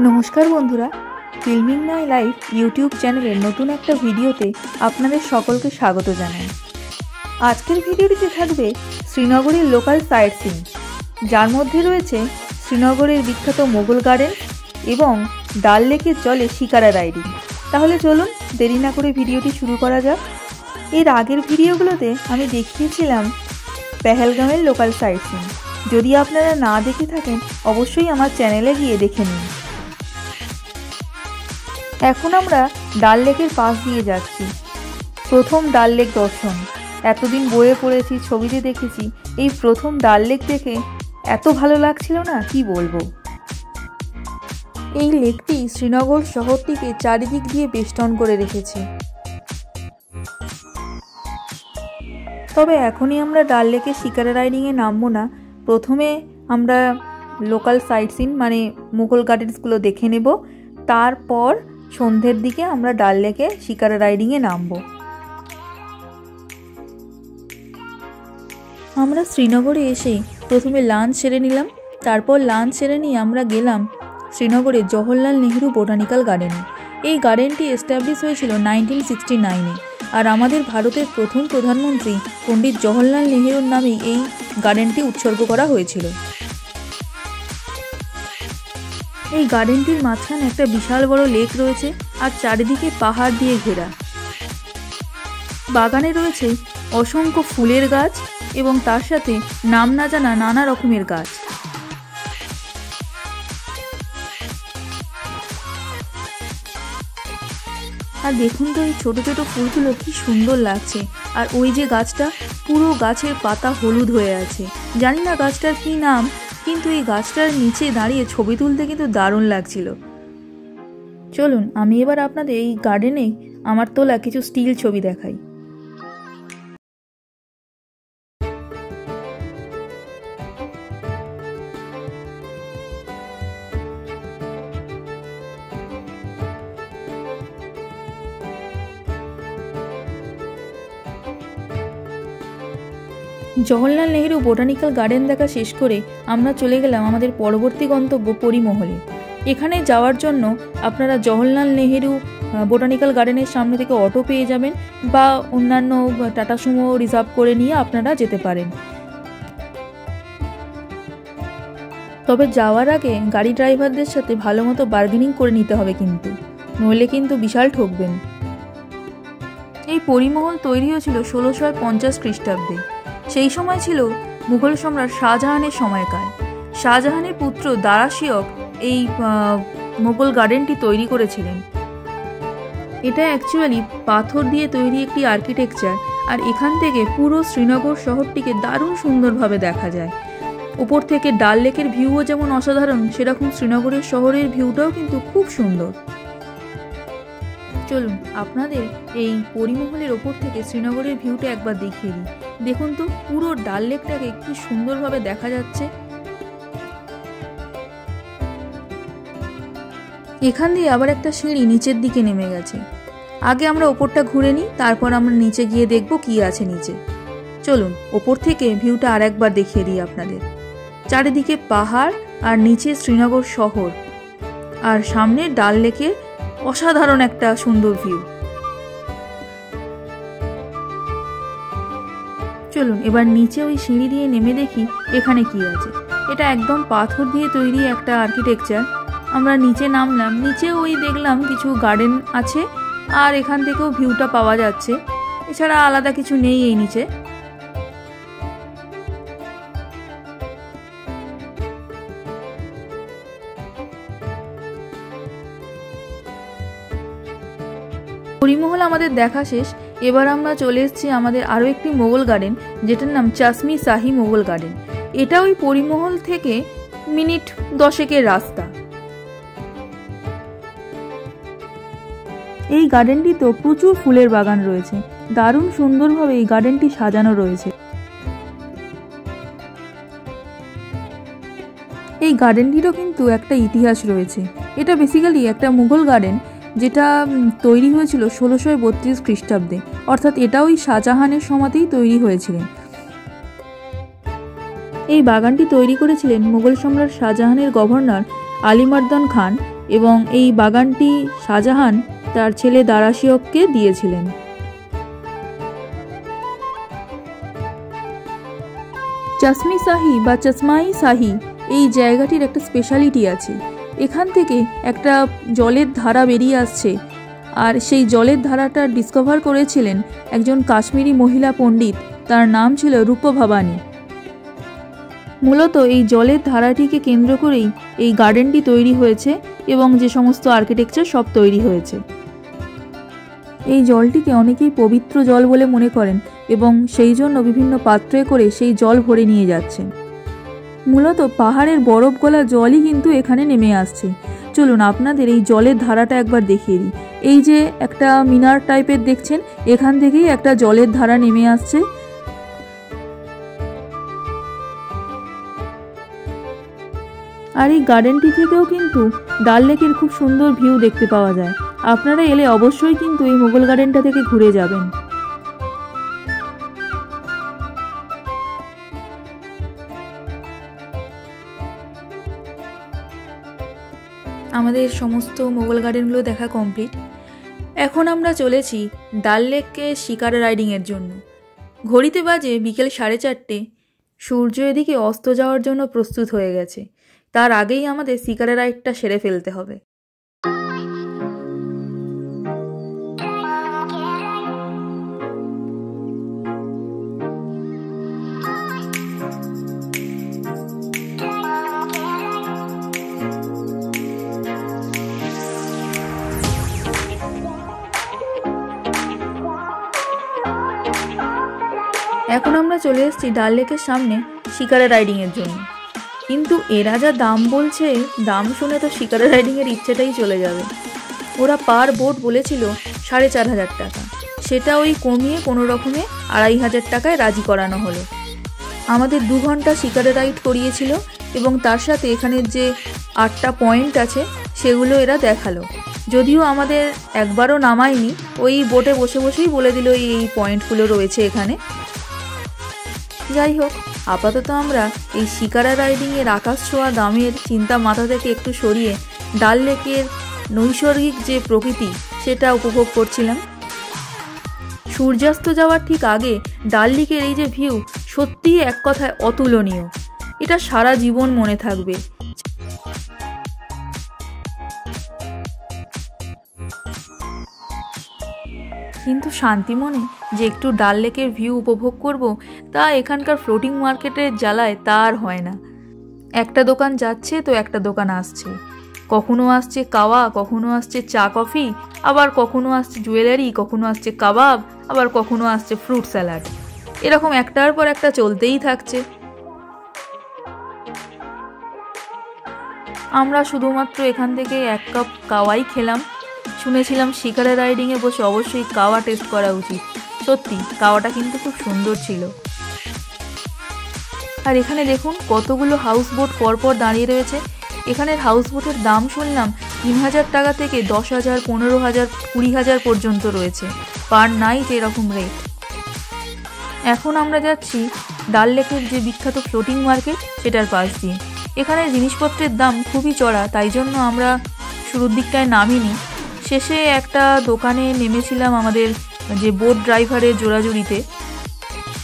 নমস্কার বন্ধুরা, filming my life YouTube চ্যানেলের নতুন একটা ভিডিওতে আপনাদের সকলকে স্বাগত জানাই। আজকের ভিডিওটিতে থাকবে শ্রীনগরের লোকাল সাইট সিন, যার মধ্যে রয়েছে শ্রীনগরের বিখ্যাত মোগল গার্ডেন এবং ডাল লেকের জলে শিকারা রাইডিং। তাহলে চলুন দেরি না করে ভিডিওটি শুরু করা যাক। এর আগের ভিডিওগুলোতে আমি দেখিয়েছিলাম পেহেলগামের লোকাল সাইট সিন। যদি আপনারা না দেখে থাকেন অবশ্যই আমার চ্যানেলে গিয়ে দেখে নিন। এখন আমরা ডাল লেকের পাশ দিয়ে যাচ্ছি। প্রথম ডাল লেক দর্শন। এতদিন বইয়ে পড়েছি, ছবিতে দেখেছি, এই প্রথম ডাল লেক দেখে এত ভালো লাগছিল না কি বলবো। এই লেকটি শ্রীনগর শহরটিকে চারিদিক দিয়ে বেষ্টন করে রেখেছে। তবে এখনই আমরা ডাল লেকের শিকারা রাইডিংয়ে নামবো না। প্রথমে আমরা লোকাল সাইট সিন মানে মুঘল গার্ডেন্সগুলো দেখে নেব, তারপর সন্ধ্যের দিকে আমরা ডাল লেকে শিকারা রাইডিংয়ে নামব। আমরা শ্রীনগরে এসে প্রথমে লাঞ্চ সেরে নিলাম। তারপর লাঞ্চ সেরে নিয়ে আমরা গেলাম শ্রীনগরে জওহরলাল নেহেরু বোটানিক্যাল গার্ডেনে। এই গার্ডেনটি এস্টাবলিশ হয়েছিল 1969-এ, আর আমাদের ভারতের প্রথম প্রধানমন্ত্রী পণ্ডিত জওহরলাল নেহেরুর নামে এই গার্ডেনটি উৎসর্গ করা হয়েছিল। এই গার্ডেনটির মাঝখানে একটা বিশাল বড় লেক রয়েছে আর চারিদিকে পাহাড় দিয়ে ঘেরা। বাগানে রয়েছে অসংখ্য ফুলের গাছ এবং তার সাথে নাম না জানা নানা রকমের গাছ। আর দেখুন তো এই ছোট ছোট ফুলগুলো কি সুন্দর লাগছে। আর ওই যে গাছটা, পুরো গাছের পাতা হলুদ হয়ে আছে। জানি না গাছটার কি নাম, কিন্তু এই গাছটার নিচে দাঁড়িয়ে ছবি তুলতে কিন্তু দারুণ লাগছিল। চলুন আমি এবার আপনাদের এই গার্ডেনে আমার তোলা কিছু স্টিল ছবি দেখাই। জওহরলাল নেহেরু বোটানিক্যাল গার্ডেন দেখা শেষ করে আমরা চলে গেলাম আমাদের পরবর্তী গন্তব্য পরিমহলে। এখানে যাওয়ার জন্য আপনারা জওহরলাল নেহেরু বোটানিক্যাল গার্ডেনের সামনে থেকে অটো পেয়ে যাবেন বা অন্যান্য টাটা সুমো রিজার্ভ করে নিয়ে আপনারা যেতে পারেন। তবে যাওয়ার আগে গাড়ি ড্রাইভারদের সাথে ভালো মতো বার্গেনিং করে নিতে হবে, কিন্তু নইলে কিন্তু বিশাল ঠকবেন। এই পরিমহল তৈরি হয়েছিল 1650 খ্রিস্টাব্দে। সেই সময় ছিল মুঘল সম্রাট শাহজাহানের সময়কাল। শাহজাহানের পুত্র দারা শিয়ক এই মোগল গার্ডেনটি তৈরি করেছিলেন। এটা অ্যাকচুয়ালি পাথর দিয়ে তৈরি একটি আর্কিটেকচার, আর এখান থেকে পুরো শ্রীনগর শহরটিকে দারুণ সুন্দরভাবে দেখা যায়। উপর থেকে ডাল লেকের ভিউও যেমন অসাধারণ, সেরকম শ্রীনগরের শহরের ভিউটাও কিন্তু খুব সুন্দর। চলুন আপনাদের এই পরিমহলের ওপর থেকে শ্রীনগরের ভিউটা একবার দেখিয়ে দিই। দেখুন তো পুরো ডাল লেকটাকে কি সুন্দরভাবে দেখা যাচ্ছে। এখান দিয়ে আবার একটা সিঁড়ি নিচের দিকে নেমে গেছে। আগে আমরা ওপরটা ঘুরে নিই, তারপর আমরা নিচে গিয়ে দেখব কি আছে নিচে। চলুন ওপর থেকে ভিউটা আর একবার দেখিয়ে দিই আপনাদের। চারিদিকে পাহাড় আর নিচে শ্রীনগর শহর, আর সামনে ডাল লেকের অসাধারণ একটা সুন্দর ভিউ। চলুন এবার নিচে ওই সিঁড়ি দিয়ে নেমে দেখি এখানে কি আছে। এটা একদম পাথর দিয়ে তৈরি একটা আর্কিটেকচার। আমরা নিচে নামলাম, নিচে ওই দেখলাম কিছু গার্ডেন আছে, আর এখান থেকেও ভিউটা পাওয়া যাচ্ছে। এছাড়া আলাদা কিছু নেই এই নিচে। পরিমহল আমাদের দেখা শেষ। এবার আমরা চলে এসেছি আমাদের আরও একটি মোগল গার্ডেন, যেটার নাম চাশমি শাহী মোগল গার্ডেন। এটা ওই পরিমহল থেকে মিনিট 10-এর রাস্তা। এই গার্ডেনটিতেও প্রচুর ফুলের বাগান রয়েছে। দারুণ সুন্দরভাবে এই গার্ডেনটি সাজানো রয়েছে। এই গার্ডেনটিরও কিন্তু একটা ইতিহাস রয়েছে। এটা বেসিক্যালি একটা মুঘল গার্ডেন, যেটা তৈরি হয়েছিল 1632 খ্রিস্টাব্দে, অর্থাৎ এটা ওই শাহজাহানের সময়তেই তৈরি হয়েছিলেন। এই বাগানটি তৈরি করেছিলেন মুঘল সম্রাট শাহজাহানের গভর্নর আলিমর্দান খান এবং এই বাগানটি শাহজাহান তার ছেলে দারাশিয়ককে দিয়েছিলেন। চশমি শাহি বা চশমাই শাহি এই জায়গাটির একটা স্পেশালিটি আছে। এখান থেকে একটা জলের ধারা বেরিয়ে আসছে, আর সেই জলের ধারাটা ডিসকভার করেছিলেন একজন কাশ্মীরি মহিলা পণ্ডিত, তার নাম ছিল রূপভাবানী। মূলত এই জলের ধারাটিকে কেন্দ্র করেই এই গার্ডেনটি তৈরি হয়েছে এবং যে সমস্ত আর্কিটেকচার সব তৈরি হয়েছে। এই জলটিকে অনেকেই পবিত্র জল বলে মনে করেন এবং সেই জন্য বিভিন্ন পাত্রে করে সেই জল ভরে নিয়ে যাচ্ছেন। মূলত পাহাড়ের বরফ গলা জলই কিন্তু এখানে নেমে আসছে। চলুন আপনাদের এই জলের ধারাটা একবার দেখিয়ে দিই। এই যে একটা মিনার টাইপের দেখছেন, এখান থেকেই একটা জলের ধারা নেমে আসছে। আর এই গার্ডেনটি থেকেও কিন্তু ডাল লেকের খুব সুন্দর ভিউ দেখতে পাওয়া যায়। আপনারা এলে অবশ্যই কিন্তু এই মোগল গার্ডেনটা থেকে ঘুরে যাবেন। আমাদের সমস্ত মোগল গার্ডেনগুলো দেখা কমপ্লিট। এখন আমরা চলেছি ডাল লেককে শিকার রাইডিংয়ের জন্য। ঘড়িতে বাজে বিকেল 4:30। সূর্য এদিকে অস্ত যাওয়ার জন্য প্রস্তুত হয়ে গেছে। তার আগেই আমাদের শিকার রাইডটা সেরে ফেলতে হবে। এখন আমরা চলে এসেছি ডাল লেকের সামনে শিকারে রাইডিংয়ের জন্য, কিন্তু এরা যা দাম বলছে, দাম শুনে তো শিকারে রাইডিংয়ের ইচ্ছেটাই চলে যাবে। ওরা পার বোট বলেছিল 4,500 টাকা, সেটা ওই কমিয়ে কোনো রকমে 2,500 টাকায় রাজি করানো হলো। আমাদের 2 ঘন্টা শিকারে রাইড করিয়েছিল এবং তার সাথে এখানের যে 8টা পয়েন্ট আছে সেগুলো এরা দেখালো। যদিও আমাদের একবারও নামায়নি, ওই বোটে বসে বসেই বলে দিল এই পয়েন্টগুলো রয়েছে এখানে। যাই হোক, আপাতত আমরা এই শিকারা রাইডিংয়ের আকাশ ছোঁয়া দামের চিন্তা মাথা থেকে একটু সরিয়ে ডাল লেকের নৈসর্গিক যে প্রকৃতি সেটা উপভোগ করছিলাম। সূর্যাস্ত যাওয়ার ঠিক আগে ডাল লেকের এই যে ভিউ, সত্যিই এক কথায় অতুলনীয়। এটা সারা জীবন মনে থাকবে। কিন্তু শান্তি মনে যে একটু ডাল লেকের ভিউ উপভোগ করব, তা এখানকার ফ্লোটিং মার্কেটের জ্বালায় তা আর হয় না। একটা দোকান যাচ্ছে তো একটা দোকান আসছে, কখনো আসছে কাওয়া, কখনো আসছে চা কফি, আবার কখনো আসছে জুয়েলারি, কখনো আসছে কাবাব, আবার কখনো আসছে ফ্রুট স্যালাড। এরকম একটার পর একটা চলতেই থাকছে। আমরা শুধুমাত্র এখান থেকে 1 কাপ কাওয়াই খেলাম। শুনেছিলাম শিকারে রাইডিংয়ে বসে অবশ্যই কাওয়া টেস্ট করা উচিত। সত্যি কাওয়াটা কিন্তু খুব সুন্দর ছিল। আর এখানে দেখুন কতগুলো হাউস বোট পরপর দাঁড়িয়ে রয়েছে। এখানের হাউস বোটের দাম শুনলাম 3,000 টাকা থেকে 10,000, 15,000, 20,000 পর্যন্ত রয়েছে পার নাইট, এরকম রেট। এখন আমরা যাচ্ছি ডাল লেকের যে বিখ্যাত ফ্লোটিং মার্কেট সেটার পাশ দিয়ে। এখানে জিনিসপত্রের দাম খুবই চড়া, তাই জন্য আমরা শুরুর দিকটায় নামিনি। শেষে একটা দোকানে নেমেছিলাম আমাদের যে বোট ড্রাইভারের জোড়াজুড়িতে।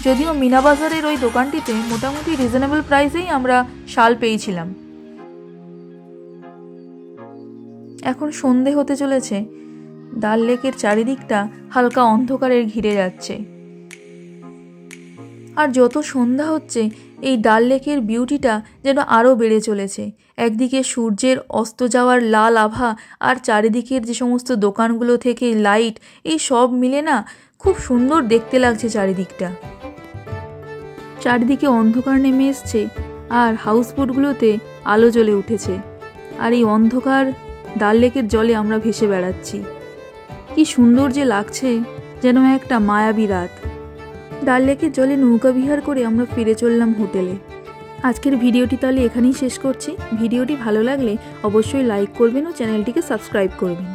যদিও মিনা বাজারের ওই দোকানটিতে মোটামুটি রিজনেবল প্রাইসেই আমরা শাল পেয়েছিলাম। এখন সন্ধে হতে চলেছে, ডাল লেকের চারিদিকটা হালকা অন্ধকারের ঘিরে যাচ্ছে। আর যত সন্ধ্যা হচ্ছে এই ডাল লেকের বিউটিটা যেন আরও বেড়ে চলেছে। একদিকে সূর্যের অস্ত যাওয়ার লাল আভা, আর চারিদিকের যে সমস্ত দোকানগুলো থেকে লাইট, এই সব মিলে না খুব সুন্দর দেখতে লাগছে চারিদিকটা। চারিদিকে অন্ধকার নেমে এসছে আর হাউসবোটগুলোতে আলো জ্বলে উঠেছে, আর এই অন্ধকার ডাল লেকের জলে আমরা ভেসে বেড়াচ্ছি। কি সুন্দর যে লাগছে, যেন একটা মায়াবী রাত। ডাল লেকের জলে নৌকা বিহার করে আমরা ফিরে চললাম হোটেলে। আজকের ভিডিওটি তাহলে এখানেই শেষ করছি। ভিডিওটি ভালো লাগলে অবশ্যই লাইক করবেন ও চ্যানেলটিকে সাবস্ক্রাইব করবেন।